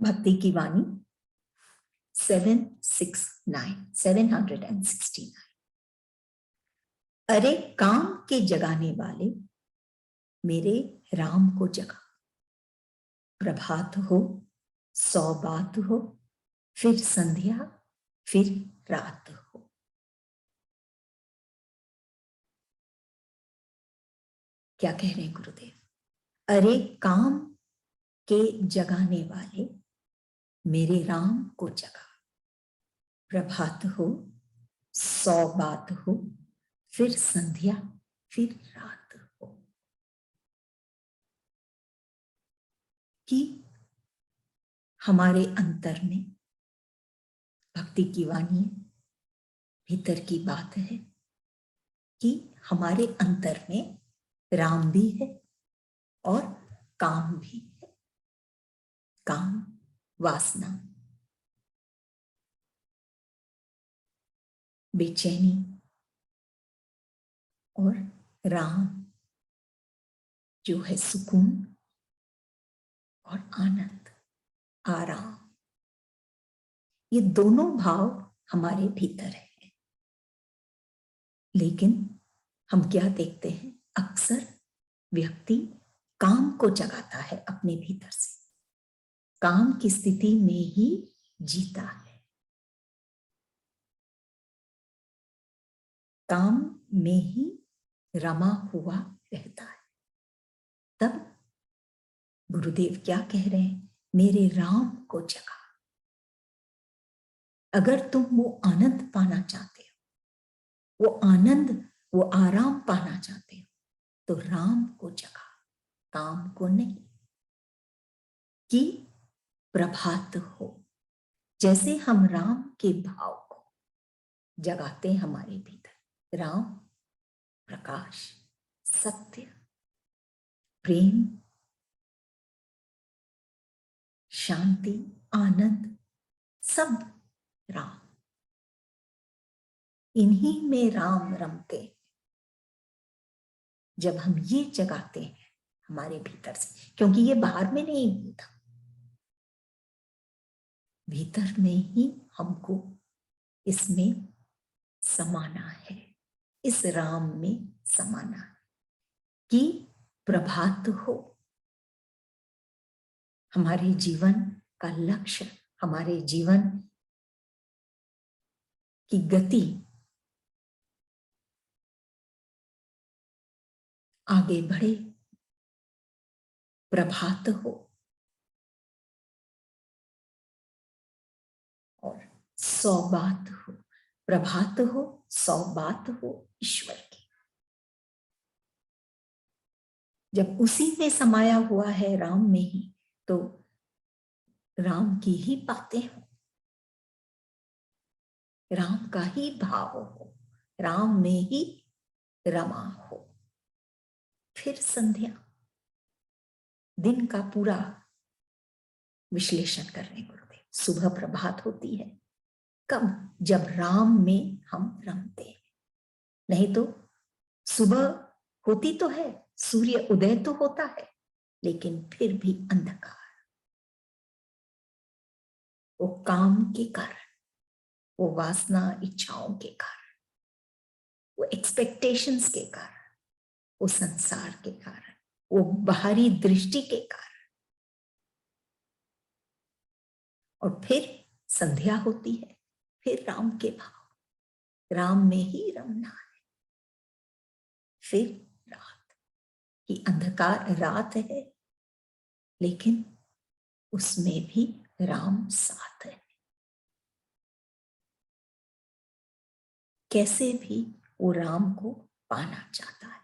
भक्ति की वाणी 769 अरे काम के जगाने वाले मेरे राम को जगा। प्रभात हो, 100 बात हो, फिर संध्या, फिर रात हो। क्या कह रहे हैं गुरुदेव? अरे काम के जगाने वाले मेरे राम को जगा। प्रभात हो, 100 बात हो, फिर संध्या, फिर रात हो। कि हमारे अंतर में भक्ति की वाणी भीतर की बात है कि हमारे अंतर में राम भी है और काम भी है। काम वासना, बेचैनी, और राम जो है सुकून और आनंद, आराम। ये दोनों भाव हमारे भीतर है। लेकिन हम क्या देखते हैं? अक्सर व्यक्ति काम को जगाता है अपने भीतर से, काम की स्थिति में ही जीता है, काम में ही रमा हुआ रहता है। तब गुरुदेव क्या कह रहे हैं? मेरे राम को जगा। अगर तुम वो आनंद पाना चाहते हो, वो आनंद, वो आराम पाना चाहते हो, तो राम को जगा, काम को नहीं। कि प्रभात हो, जैसे हम राम के भाव को जगाते हैं हमारे भीतर। राम प्रकाश, सत्य, प्रेम, शांति, आनंद, सब राम। इन्हीं में राम रमते। जब हम ये जगाते हैं हमारे भीतर से, क्योंकि ये बाहर में नहीं होता, भीतर में ही हमको इसमें समाना है, इस राम में समाना है। कि प्रभात हो, हमारे जीवन का लक्ष्य, हमारे जीवन की गति आगे बढ़े। प्रभात हो और 100 बात हो। प्रभात हो, 100 बात हो ईश्वर की। जब उसी में समाया हुआ है, राम में ही, तो राम की ही बातें हो, राम का ही भाव हो, राम में ही रमा हो। फिर संध्या, दिन का पूरा विश्लेषण कर रहे हैं गुरुदेव। सुबह प्रभात होती है कब? जब राम में हम रमते हैं। नहीं तो सुबह होती तो है, सूर्य उदय तो होता है, लेकिन फिर भी अंधकार। वो काम के कारण, वो वासना इच्छाओं के कारण, वो एक्सपेक्टेशंस के कारण, वो संसार के कारण, वो बाहरी दृष्टि के कारण। और फिर संध्या होती है, फिर राम के भाव, राम में ही रमना है। फिर रात, कि अंधकार रात है, लेकिन उसमें भी राम साथ है। कैसे भी वो राम को पाना चाहता है।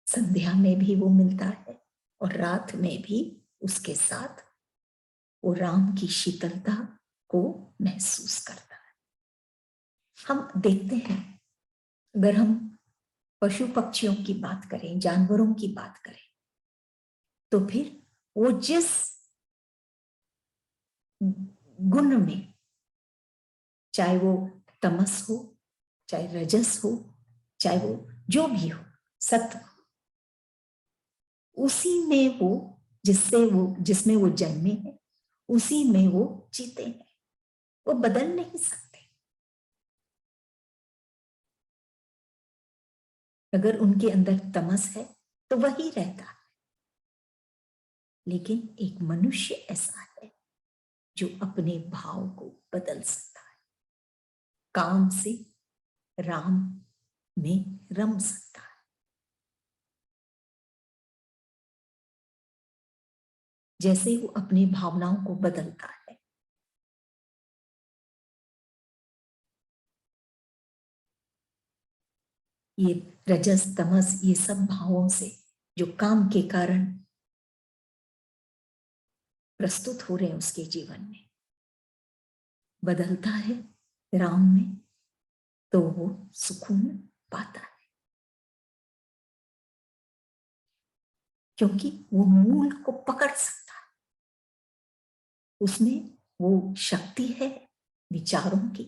संध्या में भी वो मिलता है और रात में भी उसके साथ वो राम की शीतलता को महसूस करता है। हम देखते हैं, अगर हम पशु पक्षियों की बात करें, जानवरों की बात करें, तो फिर वो जिस गुण में, चाहे वो तमस हो, चाहे रजस हो, चाहे वो जो भी हो, सत्व, उसी में वो, जिसमें वो जन्मे हैं, उसी में वो जीते हैं। वो बदल नहीं सकते। अगर उनके अंदर तमस है तो वही रहता है। लेकिन एक मनुष्य ऐसा है जो अपने भाव को बदल सकता है, काम से राम में रम सकता है। जैसे वो अपनी भावनाओं को बदलता है, ये रजस तमस, ये सब भावों से जो काम के कारण प्रस्तुत हो रहे हैं उसके जीवन में, बदलता है राम में, तो वो सुकून पाता है। क्योंकि वो मूल को पकड़ सकता है, उसमें वो शक्ति है विचारों की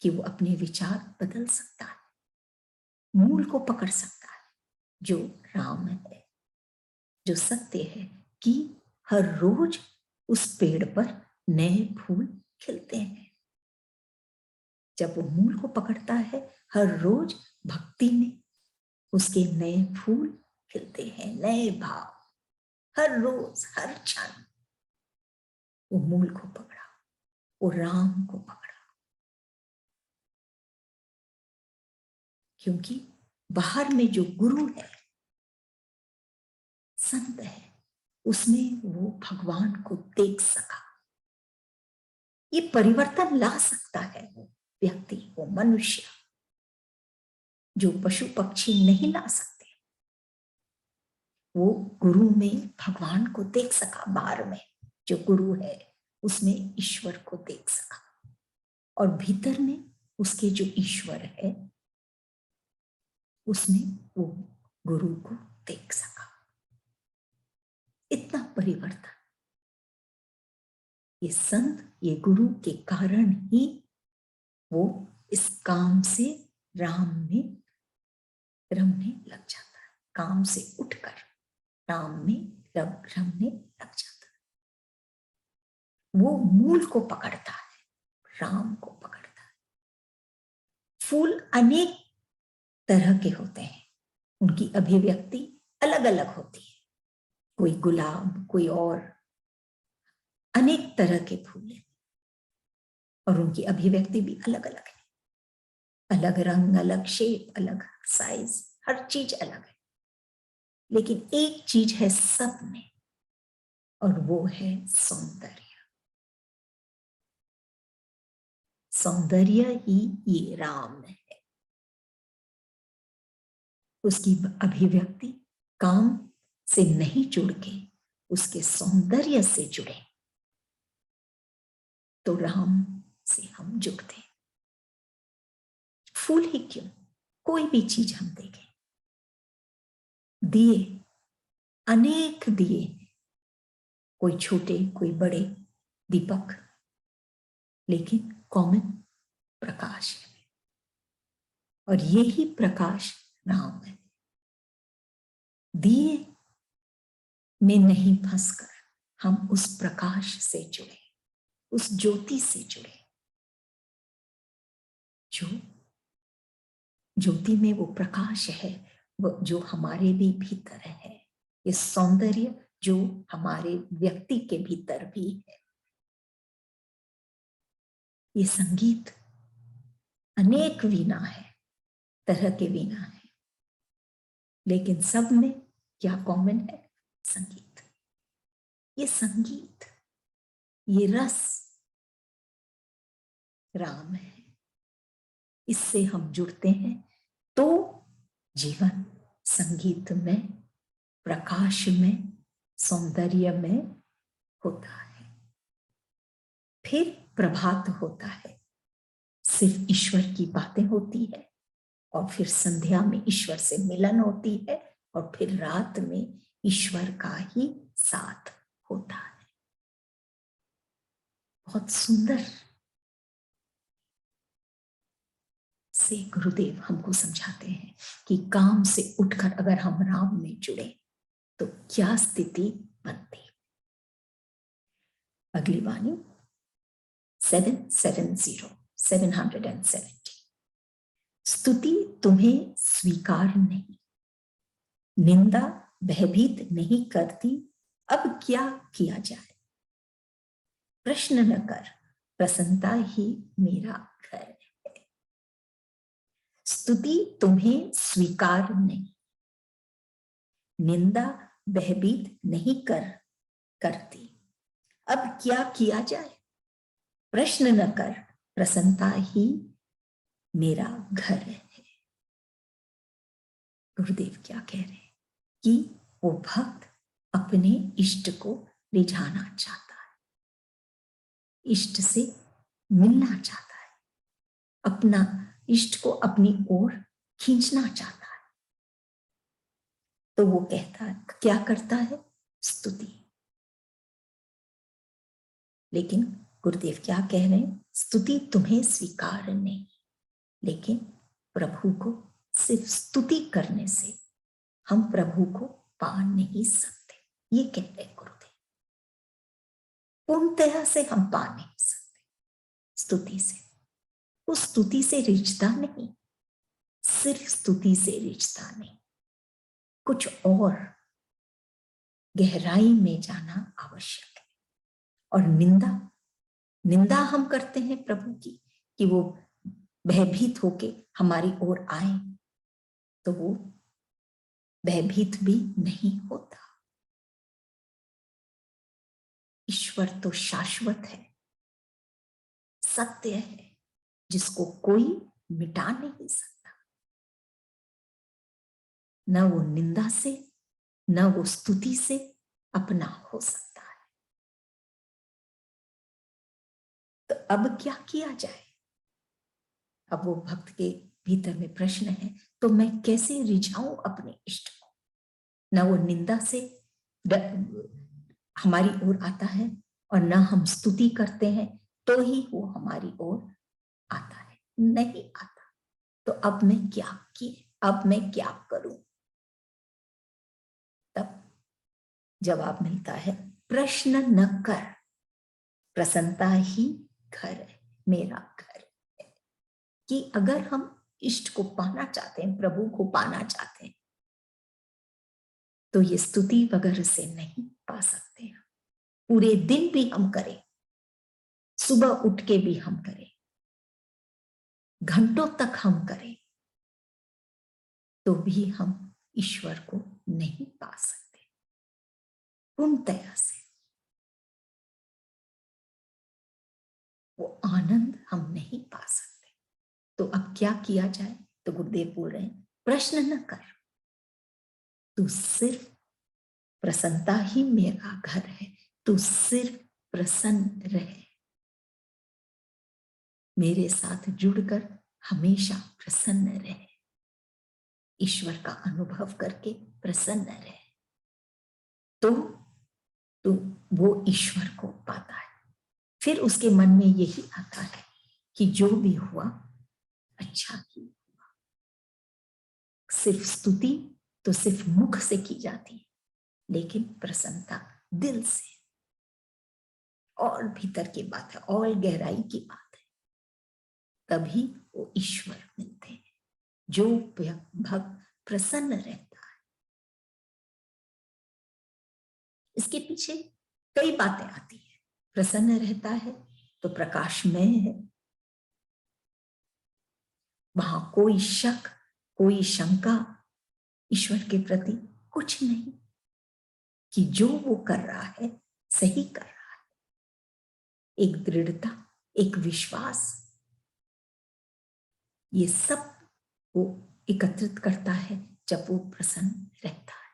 कि वो अपने विचार बदल सकता है, मूल को पकड़ सकता है, जो राम है, जो सत्य है कि हर रोज उस पेड़ पर नए फूल खिलते हैं। जब वो मूल को पकड़ता है, हर रोज भक्ति में उसके नए फूल खिलते हैं, नए भाव, हर रोज हर क्षण वो मूल को पकड़ा, वो राम को पकड़ा। क्योंकि बाहर में जो गुरु है, संत है, उसमें वो भगवान को देख सका। ये परिवर्तन ला सकता है वो व्यक्ति, वो मनुष्य, जो पशु पक्षी नहीं ला सकते। वो गुरु में भगवान को देख सका, बाहर में जो गुरु है उसमें ईश्वर को देख सका, और भीतर में उसके जो ईश्वर है उसमें वो गुरु को देख सका। इतना परिवर्तन ये संत, ये गुरु के कारण ही वो इस काम से राम में रमने लग जाता है, काम से उठकर राम में रमने लग जाता है। वो मूल को पकड़ता है, राम को पकड़ता है। फूल अनेक तरह के होते हैं, उनकी अभिव्यक्ति अलग अलग होती है, कोई गुलाब, कोई और, अनेक तरह के फूल हैं और उनकी अभिव्यक्ति भी अलग अलग है, अलग रंग, अलग शेप, अलग साइज, हर चीज अलग है। लेकिन एक चीज है सब में, और वो है सौंदर्य। सौंदर्य ही ये राम है। उसकी अभिव्यक्ति काम से नहीं जुड़ के उसके सौंदर्य से जुड़े तो राम से हम जुड़ते। फूल ही क्यों, कोई भी चीज हम देखें, दिए अनेक दिए, कोई छोटे कोई बड़े दीपक, लेकिन कॉमन प्रकाश है, और यही प्रकाश राम है। दिए में नहीं फंसकर हम उस प्रकाश से जुड़े, उस ज्योति से जुड़े, जो ज्योति में वो प्रकाश है, वो जो हमारे भी भीतर है, ये सौंदर्य जो हमारे व्यक्ति के भीतर भी है। ये संगीत अनेक वीणा है, तरह के वीणा है, लेकिन सब में क्या कॉमन है? संगीत। ये संगीत, ये रस राम है। इससे हम जुड़ते हैं तो जीवन संगीत में, प्रकाश में, सौंदर्य में होता है। फिर प्रभात होता है, सिर्फ ईश्वर की बातें होती है, और फिर संध्या में ईश्वर से मिलन होती है, और फिर रात में ईश्वर का ही साथ होता है। बहुत सुंदर से गुरुदेव हमको समझाते हैं कि काम से उठकर अगर हम राम में जुड़े तो क्या स्थिति बनती। अगली वाणी 770 स्तुति तुम्हें स्वीकार नहीं, निंदा भयभीत नहीं करती, अब क्या किया जाए। प्रश्न न कर, प्रसन्नता ही मेरा घर है। स्तुति तुम्हें स्वीकार नहीं, निंदा भयभीत नहीं करती, अब क्या किया जाए। प्रश्न न कर, प्रसन्नता ही मेरा घर है। गुरुदेव क्या कह रहे हैं कि वो भक्त अपने इष्ट को रिझाना चाहता है, इष्ट से मिलना चाहता है, अपना इष्ट को अपनी ओर खींचना चाहता है। तो वो कहता है, क्या करता है, स्तुति। लेकिन गुरुदेव क्या कह रहे हैं, स्तुति तुम्हें स्वीकार नहीं, लेकिन प्रभु को सिर्फ स्तुति करने से हम प्रभु को पा नहीं सकते। ये कहते हैं गुरुदेव, पूर्णतया से हम पा नहीं सकते स्तुति से। उस स्तुति से रिश्ता नहीं, सिर्फ स्तुति से रिश्ता नहीं, कुछ और गहराई में जाना आवश्यक है। और निंदा हम करते हैं प्रभु की कि वो भयभीत होके हमारी ओर आए, तो वो भयभीत भी नहीं होता। ईश्वर तो शाश्वत है, सत्य है, जिसको कोई मिटा नहीं सकता। न वो निंदा से न वो स्तुति से अपना हो सकता है। तो अब क्या किया जाए। अब वो भक्त के भीतर में प्रश्न है, तो मैं कैसे रिझाऊं अपने इष्ट को। न वो निंदा से हमारी ओर आता है और न हम स्तुति करते हैं तो ही वो हमारी ओर आता है, नहीं आता। तो अब मैं क्या करूं। तब जवाब मिलता है, प्रश्न न कर, प्रसन्नता ही घर है, मेरा घर है। कि अगर हम इष्ट को पाना चाहते हैं, प्रभु को पाना चाहते हैं, तो ये स्तुति वगैरह से नहीं पा सकते हैं। पूरे दिन भी हम करें, सुबह उठ के भी हम करें, घंटों तक हम करें, तो भी हम ईश्वर को नहीं पा सकते पूर्णतया से। वो आनंद हम नहीं पा सकते। तो अब क्या किया जाए। तो गुरुदेव बोल रहे हैं, प्रश्न न कर, तू सिर्फ प्रसन्नता ही मेरा घर है, तू सिर्फ प्रसन्न रहे, मेरे साथ जुड़कर हमेशा प्रसन्न रहे, ईश्वर का अनुभव करके प्रसन्न रहे, तो वो ईश्वर को पाता है। फिर उसके मन में यही आता है कि जो भी हुआ अच्छा ही हुआ। सिर्फ स्तुति तो सिर्फ मुख से की जाती है, लेकिन प्रसन्नता दिल से और भीतर की बात है, और गहराई की बात है। तभी वो ईश्वर मिलते हैं। जो भक्त प्रसन्न रहता है, इसके पीछे कई बातें आती है। प्रसन्न रहता है तो प्रकाशमय है, वहां कोई शक कोई शंका ईश्वर के प्रति कुछ नहीं, कि जो वो कर रहा है सही कर रहा है। एक दृढ़ता, एक विश्वास, ये सब वो एकत्रित करता है जब वो प्रसन्न रहता है।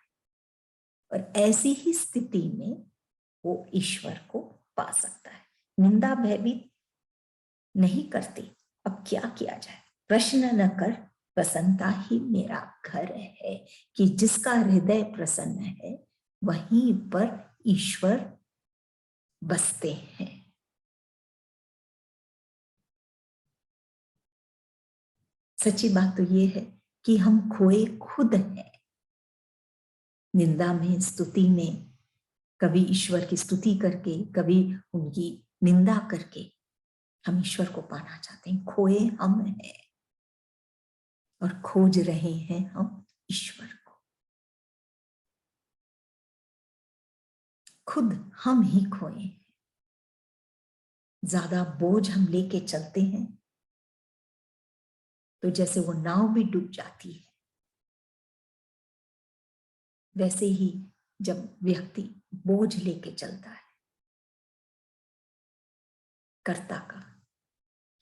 और ऐसी ही स्थिति में वो ईश्वर को पा सकता है। निंदा भयभीत नहीं करती, अब क्या किया जाए। प्रश्न न कर, प्रसन्नता ही मेरा घर है। कि जिसका हृदय प्रसन्न है वहीं पर ईश्वर बसते हैं। सच्ची बात तो ये है कि हम खोए खुद हैं। निंदा में, स्तुति में, कभी ईश्वर की स्तुति करके, कभी उनकी निंदा करके हम ईश्वर को पाना चाहते हैं। खोए हम हैं और खोज रहे हैं हम ईश्वर को। खुद हम ही खोए हैं। ज्यादा बोझ हम लेके चलते हैं तो जैसे वो नाव भी डूब जाती है, वैसे ही जब व्यक्ति बोझ लेके चलता है कर्ता का,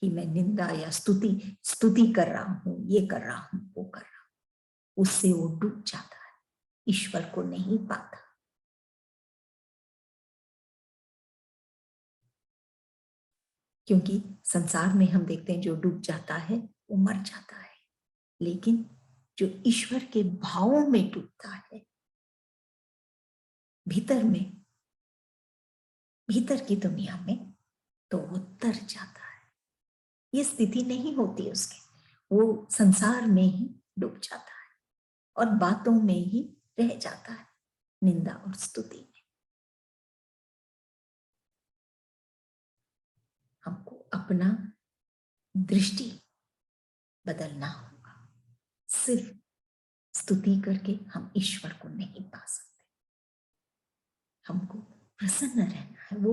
कि मैं निंदा या स्तुति कर रहा हूं, ये कर रहा हूं, वो कर रहा हूं, उससे वो डूब जाता है, ईश्वर को नहीं पाता। क्योंकि संसार में हम देखते हैं जो डूब जाता है वो मर जाता है, लेकिन जो ईश्वर के भावों में डूबता है, भीतर में, भीतर की दुनिया में, तो वो तर जाता है। ये स्थिति नहीं होती उसकी, वो संसार में ही डूब जाता है और बातों में ही रह जाता है, निंदा और स्तुति में। हमको अपना दृष्टि बदलना होगा। सिर्फ स्तुति करके हम ईश्वर को नहीं पा सकते। हमको प्रसन्न रहना है। वो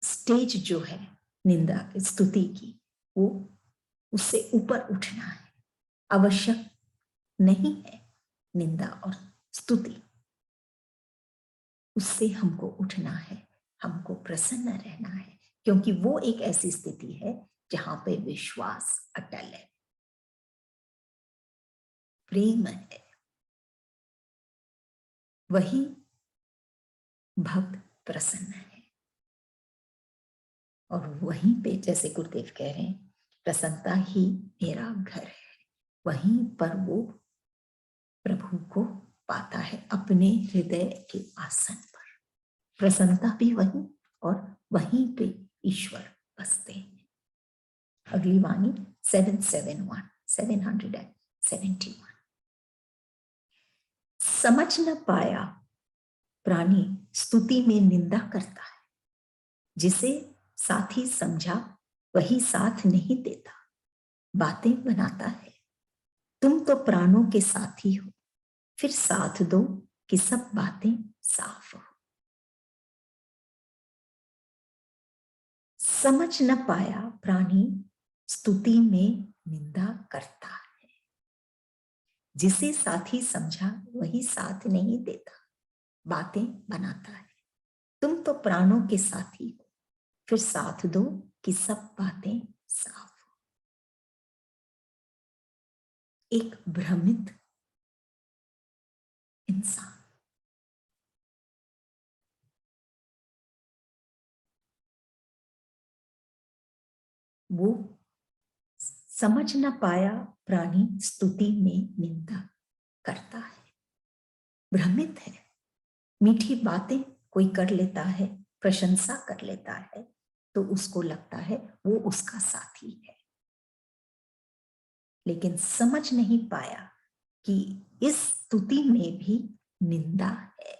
स्टेज जो है निंदा की, स्तुति की, वो उससे ऊपर उठना है। आवश्यक नहीं है निंदा और स्तुति, उससे हमको उठना है, हमको प्रसन्न रहना है, क्योंकि वो एक ऐसी स्थिति है जहां पे विश्वास अटल है, प्रेम है। वही भक्त प्रसन्न है। और वहीं पे जैसे गुरुदेव कह रहे हैं, प्रसन्नता ही मेरा घर है, वहीं पर वो प्रभु को पाता है अपने हृदय के आसन पर। प्रसन्नता भी वहीं, और वहीं पे ईश्वर बसते हैं। अगली वाणी 771 समझ न पाया प्राणी स्तुति में निंदा करता है, जिसे साथी समझा वही साथ नहीं देता, बातें बनाता है। तुम तो प्राणों के साथी हो, फिर साथ दो कि सब बातें साफ हो। समझ न पाया प्राणी स्तुति में निंदा करता है, जिसे साथी समझा वही साथ नहीं देता, बातें बनाता है। तुम तो प्राणों के साथी हो, फिर साथ दो कि सब बातें साफ हो। एक भ्रमित इंसान, वो समझ न पाया प्राणी स्तुति में निंदा करता है, भ्रमित है। मीठी बातें कोई कर लेता है, प्रशंसा कर लेता है, तो उसको लगता है वो उसका साथी है, लेकिन समझ नहीं पाया कि इस स्तुति में भी निंदा है।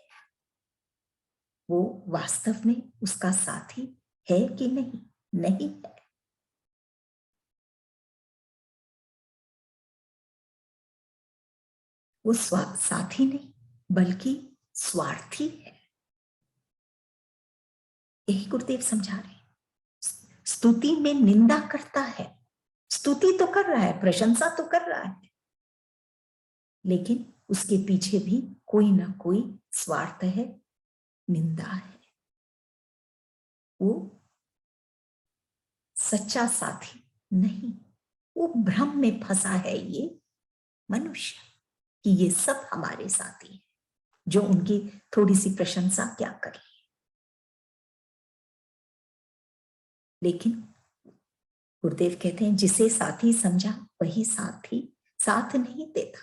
वो वास्तव में उसका साथी है कि नहीं? नहीं है। वो साथी नहीं बल्कि स्वार्थी है। यही गुरुदेव समझा रहे हैं। स्तुति में निंदा करता है, स्तुति तो कर रहा है, प्रशंसा तो कर रहा है, लेकिन उसके पीछे भी कोई ना कोई स्वार्थ है, निंदा है। वो सच्चा साथी नहीं, वो भ्रम में फंसा है ये मनुष्य कि ये सब हमारे साथी हैं, जो उनकी थोड़ी सी प्रशंसा क्या कर ली। लेकिन गुरुदेव कहते हैं जिसे साथी समझा वही साथी साथ नहीं देता।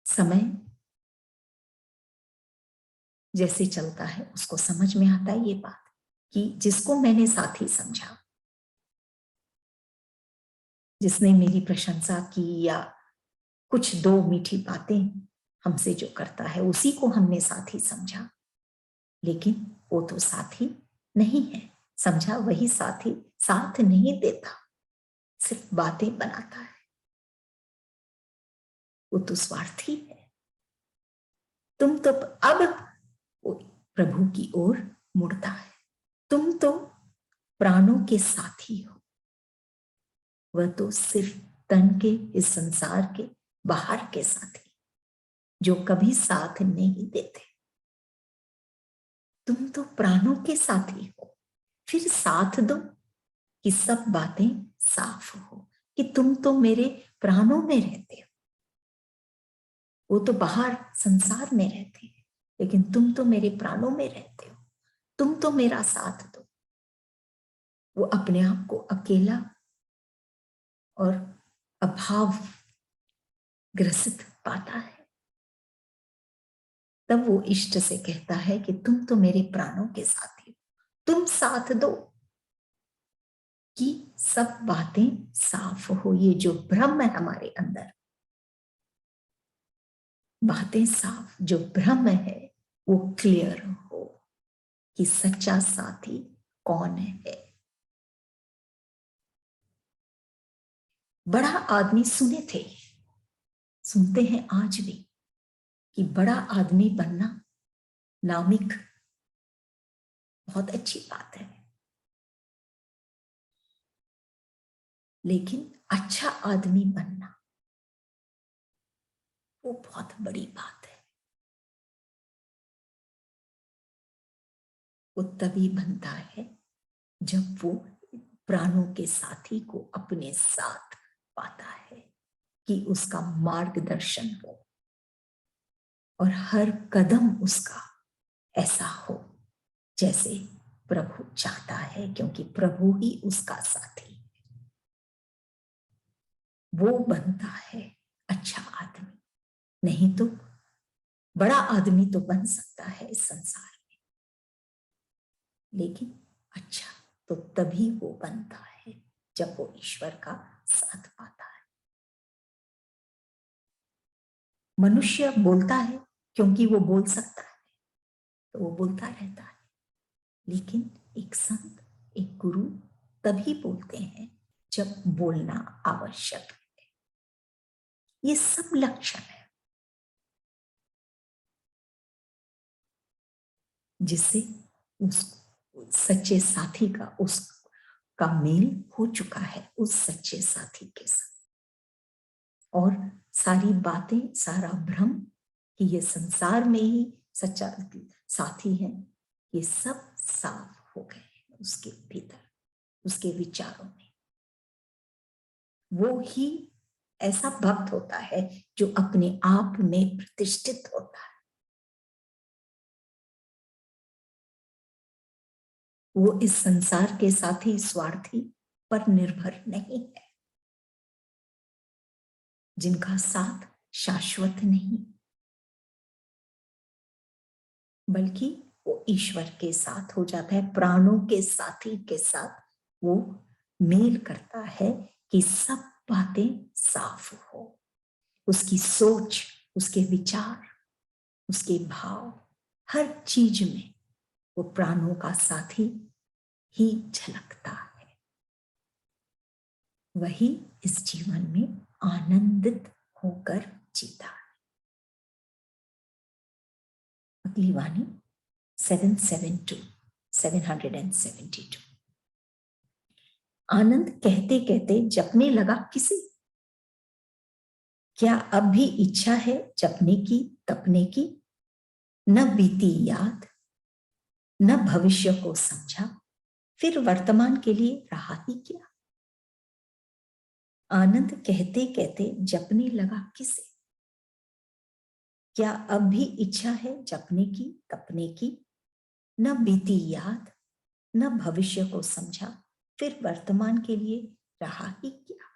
समय जैसे चलता है उसको समझ में आता है ये बात कि जिसको मैंने साथी समझा, जिसने मेरी प्रशंसा की या कुछ दो मीठी बातें हमसे जो करता है उसी को हमने साथी समझा, लेकिन वो तो साथी नहीं है। समझा वही साथी साथ नहीं देता, सिर्फ बातें बनाता है, वो तो स्वार्थी है। तुम तो अब वो प्रभु की ओर मुड़ता है। तुम तो प्राणों के साथी हो, वह तो सिर्फ तन के इस संसार के बाहर के साथी जो कभी साथ नहीं देते। तुम तो प्राणों के साथी हो, फिर साथ दो कि सब बातें साफ हो कि तुम तो मेरे प्राणों में रहते हो। वो तो बाहर संसार में रहते हैं, लेकिन तुम तो मेरे प्राणों में रहते हो। तुम तो मेरा साथ दो। वो अपने आप को अकेला और अभाव ग्रसित पाता है, तब वो इष्ट से कहता है कि तुम तो मेरे प्राणों के साथी हो, तुम साथ दो कि सब बातें साफ हो। ये जो भ्रम है हमारे अंदर, बातें साफ, जो भ्रम है वो क्लियर हो कि सच्चा साथी कौन है। बड़ा आदमी सुने थे, सुनते हैं आज भी कि बड़ा आदमी बनना नामिक बहुत अच्छी बात है, लेकिन अच्छा आदमी बनना वो बहुत बड़ी बात है। वो तभी बनता है जब वो प्राणों के साथी को अपने साथ पाता है, कि उसका मार्गदर्शन हो और हर कदम उसका ऐसा हो जैसे प्रभु चाहता है, क्योंकि प्रभु ही उसका साथी है। वो बनता है अच्छा आदमी। नहीं तो बड़ा आदमी तो बन सकता है इस संसार में, लेकिन अच्छा तो तभी वो बनता है जब वो ईश्वर का साथ पाता है। मनुष्य बोलता है क्योंकि वो बोल सकता है, तो वो बोलता रहता है, लेकिन एक संत, एक गुरु तभी बोलते हैं जब बोलना आवश्यक है। ये सब लक्षण है जिससे उस सच्चे साथी का उसका मेल हो चुका है उस सच्चे साथी के साथ, और सारी बातें, सारा भ्रम कि ये संसार में ही सच्चा साथी है, ये सब साफ हो गए उसके भीतर, उसके विचारों में। वो ही ऐसा भक्त होता है जो अपने आप में प्रतिष्ठित होता है। वो इस संसार के साथी स्वार्थी पर निर्भर नहीं है, जिनका साथ शाश्वत नहीं, बल्कि वो ईश्वर के साथ हो जाता है, प्राणों के साथी के साथ वो मेल करता है कि सब बातें साफ हो। उसकी सोच, उसके विचार, उसके भाव, हर चीज में वो प्राणों का साथी ही झलकता है। वही इस जीवन में आनंदित होकर जीता है। अगली वाणी 772 आनंद कहते कहते जपने लगा किसे? क्या अब भी इच्छा है जपने की, तपने की? न बीती याद, न भविष्य को समझा, फिर वर्तमान के लिए रहा ही क्या? आनंद कहते कहते जपने लगा किसे? क्या अब भी इच्छा है जपने की, तपने की? न बीती याद, न भविष्य को समझा, फिर वर्तमान के लिए रहा ही क्या?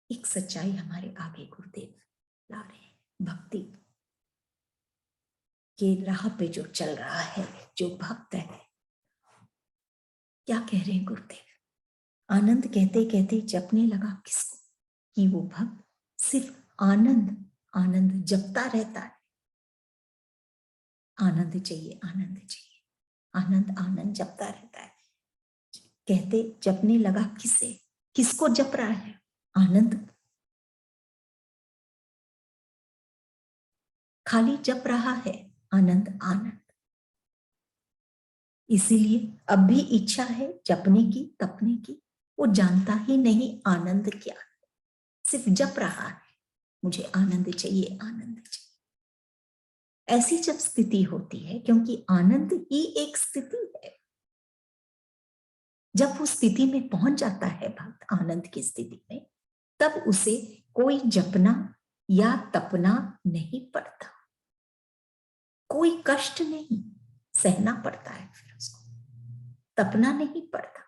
एक सच्चाई हमारे आगे गुरुदेव ला रहे हैं। भक्ति के राह पे जो चल रहा है, जो भक्त है, क्या कह रहे हैं गुरुदेव? आनंद कहते कहते जपने लगा किसको? कि वो भक्त सिर्फ आनंद आनंद जपता रहता है। आनंद चाहिए, आनंद चाहिए, आनंद आनंद जपता रहता है। कहते जपने लगा किसे? किसको जप रहा है? आनंद। खाली जप रहा है आनंद आनंद। इसीलिए अब भी इच्छा है जपने की तपने की। वो जानता ही नहीं आनंद क्या, सिर्फ जप रहा है मुझे आनंद चाहिए, आनंद चाहिए। ऐसी जब स्थिति होती है, क्योंकि आनंद ही एक स्थिति है, जब वो स्थिति में पहुंच जाता है भक्त आनंद की स्थिति में, तब उसे कोई जपना या तपना नहीं पड़ता, कोई कष्ट नहीं सहना पड़ता है। फिर उसको तपना नहीं पड़ता,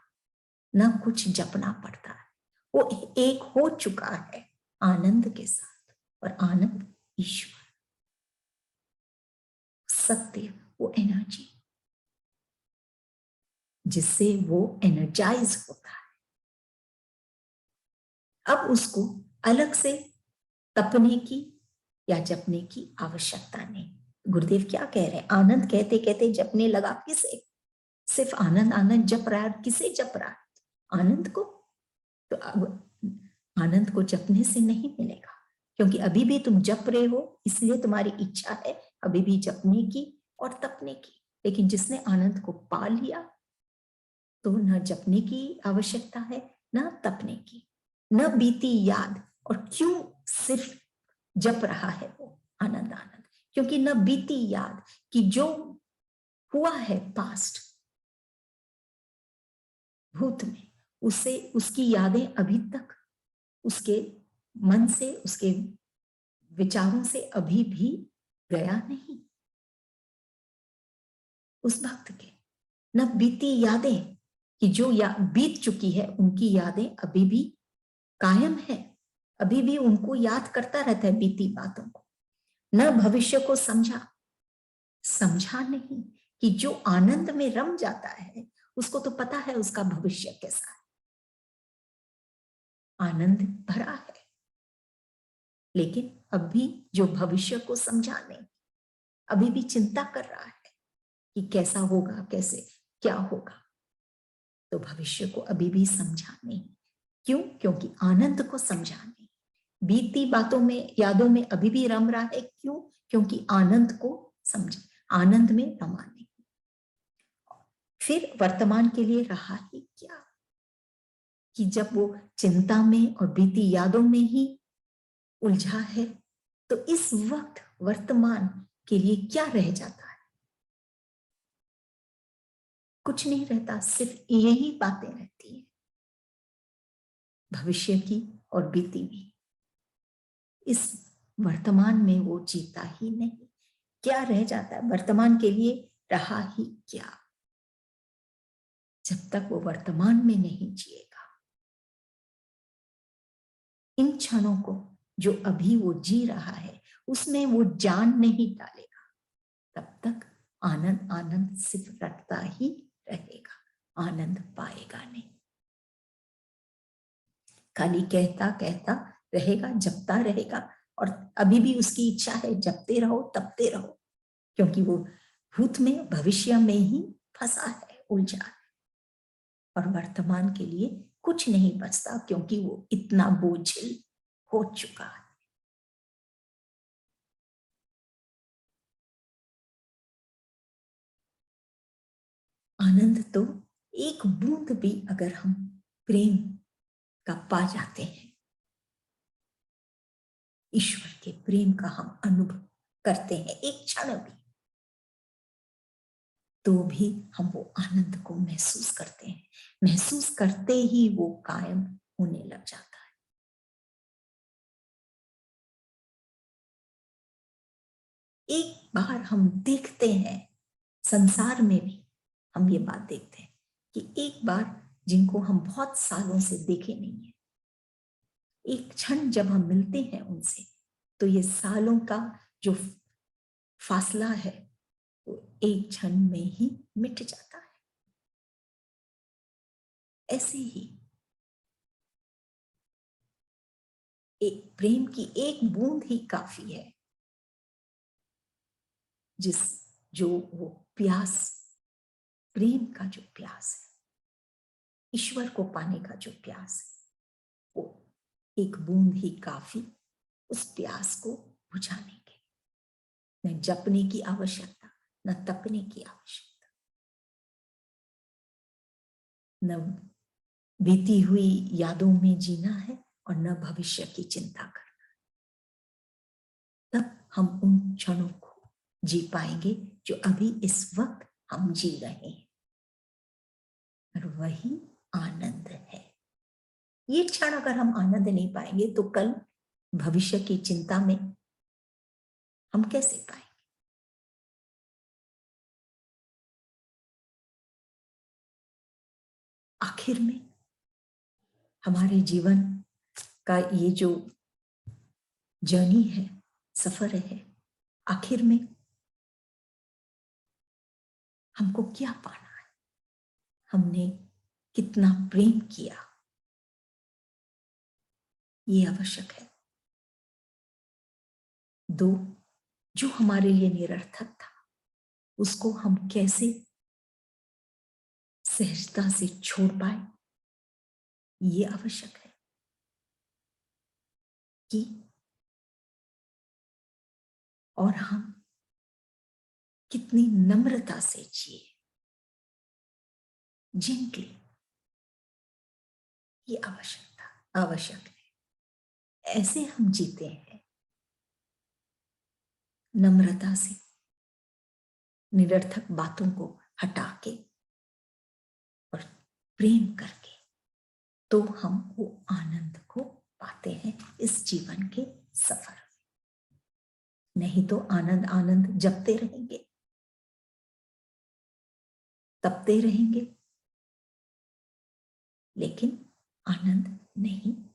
ना कुछ जपना पड़ता है। वो एक हो चुका है आनंद के साथ, और आनंद ईश्वर, सत्य, वो एनर्जी जिससे वो एनर्जाइज होता है। अब उसको अलग से तपने की या जपने की आवश्यकता नहीं। गुरुदेव क्या कह रहे हैं? आनंद कहते कहते जपने लगा किसे? सिर्फ आनंद आनंद जप रहा है। किसे जप रहा है? आनंद को। तो अब आनंद को जपने से नहीं मिलेगा, क्योंकि अभी भी तुम जप रहे हो, इसलिए तुम्हारी इच्छा है अभी भी जपने की और तपने की। लेकिन जिसने आनंद को पा लिया, तो न जपने की आवश्यकता है, न तपने की, न बीती याद। और क्यों सिर्फ जप रहा है वो आनंद आनंद? क्योंकि न बीती याद कि जो हुआ है पास्ट भूत में, उसे उसकी यादें अभी तक उसके मन से, उसके विचारों से अभी भी गया नहीं। उस भक्त के न बीती यादें कि जो बीत चुकी है, उनकी यादें अभी भी कायम है, अभी भी उनको याद करता रहता है बीती बातों को। न भविष्य को समझा, समझा नहीं कि जो आनंद में रम जाता है उसको तो पता है उसका भविष्य कैसा है, आनंद भरा है। लेकिन अभी जो भविष्य को समझा नहीं, अभी भी चिंता कर रहा है कि कैसा होगा, कैसे क्या होगा, तो भविष्य को अभी भी समझा नहीं। क्यों? क्योंकि आनंद को समझा नहीं। बीती बातों में, यादों में अभी भी रम रहा है। क्यों? क्योंकि आनंद को समझे, आनंद में रमा नहीं। फिर वर्तमान के लिए रहा ही क्या कि जब वो चिंता में और बीती यादों में ही उलझा है, तो इस वक्त वर्तमान के लिए क्या रह जाता है? कुछ नहीं रहता, सिर्फ यही बातें रहती है, भविष्य की और बीती भी। इस वर्तमान में वो जीता ही नहीं। क्या रह जाता है वर्तमान के लिए? रहा ही क्या? जब तक वो वर्तमान में नहीं जिएगा, इन क्षणों को जो अभी वो जी रहा है उसमें वो जान नहीं डालेगा, तब तक आनंद आनंद सिर्फ रटता ही रहेगा, आनंद पाएगा नहीं। खाली कहता कहता रहेगा, जपता रहेगा, और अभी भी उसकी इच्छा है जपते रहो, तपते रहो, क्योंकि वो भूत में, भविष्य में ही फंसा है, उलझा है, और वर्तमान के लिए कुछ नहीं बचता, क्योंकि वो इतना बोझिल हो चुका है। आनंद तो एक बूंद भी अगर हम प्रेम का पा जाते हैं, ईश्वर के प्रेम का हम अनुभव करते हैं एक क्षण भी, तो भी हम वो आनंद को महसूस करते हैं। महसूस करते ही वो कायम होने लग जाता है। एक बार हम देखते हैं, संसार में भी हम ये बात देखते हैं कि एक बार जिनको हम बहुत सालों से देखे नहीं है, एक क्षण जब हम मिलते हैं उनसे, तो ये सालों का जो फासला है वो एक क्षण में ही मिट जाता है। ऐसे ही एक प्रेम की एक बूंद ही काफी है, जो वो प्यास, प्रेम का जो प्यास है, ईश्वर को पाने का जो प्यास है, वो एक बूंद ही काफी उस प्यास को बुझाने के। न जपने की आवश्यकता, न तपने की आवश्यकता, न बीती हुई यादों में जीना है और न भविष्य की चिंता करना। तब हम उन क्षणों को जी पाएंगे जो अभी इस वक्त हम जी रहे हैं, और वही आनंद है। ये क्षण अगर हम आनंद नहीं पाएंगे तो कल भविष्य की चिंता में हम कैसे पाएंगे? आखिर में हमारे जीवन का ये जो जर्नी है, सफर है, आखिर में हमको क्या पाना है? हमने कितना प्रेम किया, ये आवश्यक है। दो, जो हमारे लिए निरर्थक था, उसको हम कैसे सहजता से छोड़ पाए, ये आवश्यक है। कि और हम कितनी नम्रता से जिए, जेंटली, ये आवश्यक है। ऐसे हम जीते हैं नम्रता से, निरर्थक बातों को हटा के और प्रेम करके, तो हम वो आनंद को पाते हैं इस जीवन के सफर में। नहीं तो आनंद आनंद जपते रहेंगे, तपते रहेंगे, लेकिन आनंद नहीं